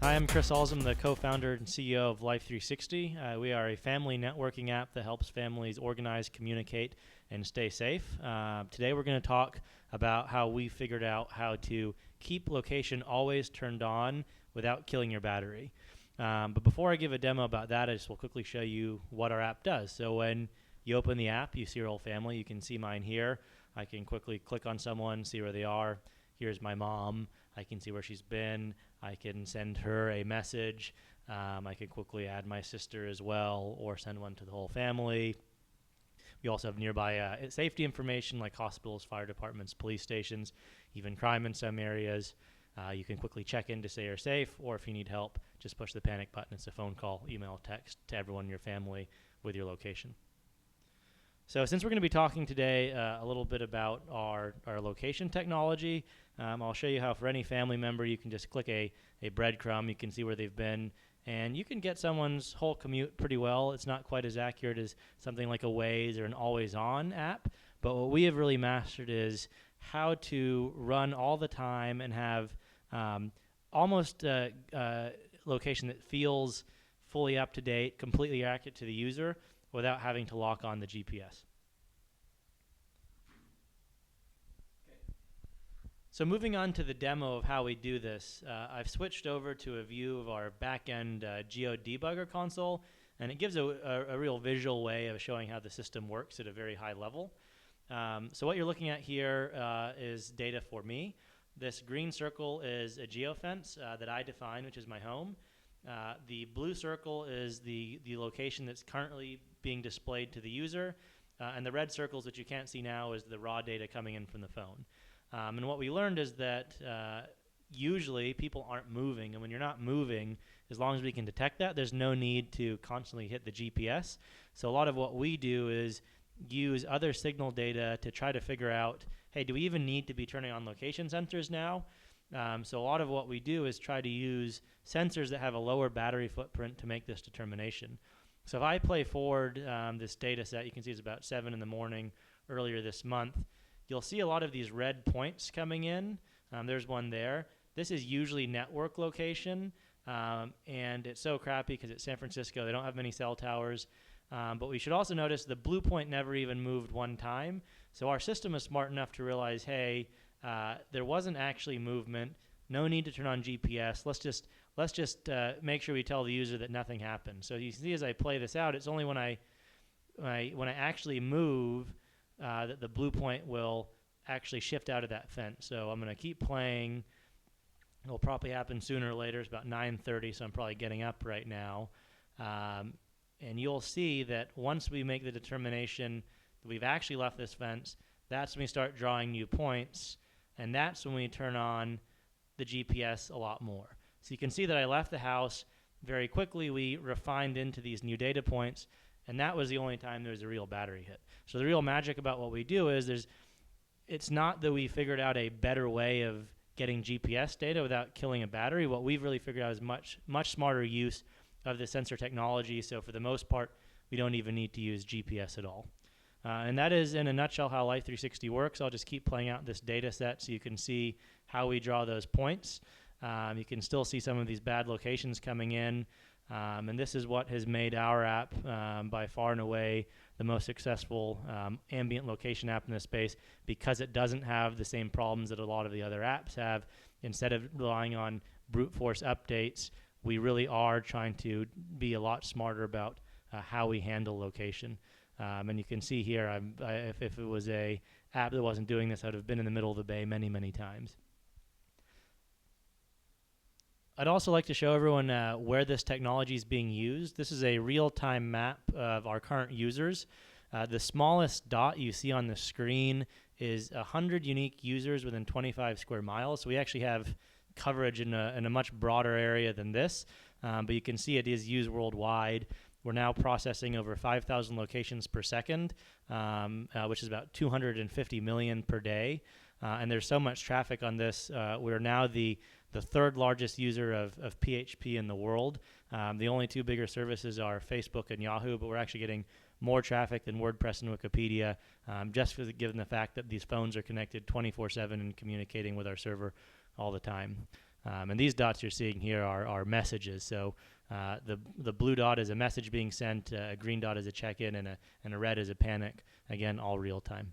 Hi, I'm Chris Alsam, the co-founder and CEO of Life360. We are a family networking app that helps families organize, communicate, and stay safe. Today we're going to talk about how we figured out how to keep location always turned on without killing your battery. But before I give a demo about that, I just will quickly show you what our app does. So when you open the app, you see your whole family. You can see mine here. I can quickly click on someone, see where they are. Here's my mom. I can see where she's been. I can send her a message. I can quickly add my sister as well, or send one to the whole family. We also have nearby safety information like hospitals, fire departments, police stations, even crime in some areas. You can quickly check in to say you're safe, or if you need help, just push the panic button. It's a phone call, email, text to everyone in your family with your location. So since we're going to be talking today a little bit about our location technology, I'll show you how for any family member you can just click a breadcrumb. You can see where they've been, and you can get someone's whole commute pretty well. It's not quite as accurate as something like a Waze or an always-on app, but what we have really mastered is how to run all the time and have almost a location that feels fully up-to-date, completely accurate to the user, without having to lock on the GPS. So moving on to the demo of how we do this, I've switched over to a view of our back-end geo-debugger console, and it gives a real visual way of showing how the system works at a very high level. So what you're looking at here is data for me. This green circle is a geofence that I define, which is my home. The blue circle is the location that's currently being displayed to the user, and the red circles that you can't see now is the raw data coming in from the phone. And what we learned is that usually people aren't moving, and when you're not moving, as long as we can detect that, there's no need to constantly hit the GPS. So a lot of what we do is use other signal data to try to figure out, hey, do we even need to be turning on location sensors now? So a lot of what we do is try to use sensors that have a lower battery footprint to make this determination. So if I play forward this data set, you can see it's about 7 in the morning earlier this month. You'll see a lot of these red points coming in. There's one there. This is usually network location, and it's so crappy because it's San Francisco. They don't have many cell towers. But we should also notice the blue point never even moved one time. So our system is smart enough to realize, hey, there wasn't actually movement. No need to turn on GPS. Let's just make sure we tell the user that nothing happened. So you see as I play this out, it's only when I actually move that the blue point will actually shift out of that fence. So I'm going to keep playing. It'll probably happen sooner or later. It's about 9:30, so I'm probably getting up right now. And you'll see that once we make the determination that we've actually left this fence, that's when we start drawing new points, and that's when we turn on the GPS a lot more. So you can see that I left the house very quickly. We refined into these new data points, and that was the only time there was a real battery hit. So the real magic about what we do is it's not that we figured out a better way of getting GPS data without killing a battery. What we've really figured out is much smarter use of the sensor technology. So for the most part, we don't even need to use GPS at all. And that is, in a nutshell, how Life360 works. I'll just keep playing out this data set so you can see how we draw those points. You can still see some of these bad locations coming in. And this is what has made our app by far and away the most successful ambient location app in this space, because it doesn't have the same problems that a lot of the other apps have. Instead of relying on brute force updates, we really are trying to be a lot smarter about how we handle location. And you can see here, if it was a app that wasn't doing this, I would have been in the middle of the bay many, many times. I'd also like to show everyone where this technology is being used. This is a real-time map of our current users. The smallest dot you see on the screen is 100 unique users within 25 square miles. So we actually have coverage in a much broader area than this, but you can see it is used worldwide. We're now processing over 5,000 locations per second, which is about 250 million per day. And there's so much traffic on this. We're now the third largest user of PHP in the world. The only two bigger services are Facebook and Yahoo, but we're actually getting more traffic than WordPress and Wikipedia, just given the fact that these phones are connected 24/7 and communicating with our server all the time. And these dots you're seeing here are messages. So the blue dot is a message being sent, a green dot is a check-in, and a red is a panic. Again, all real time.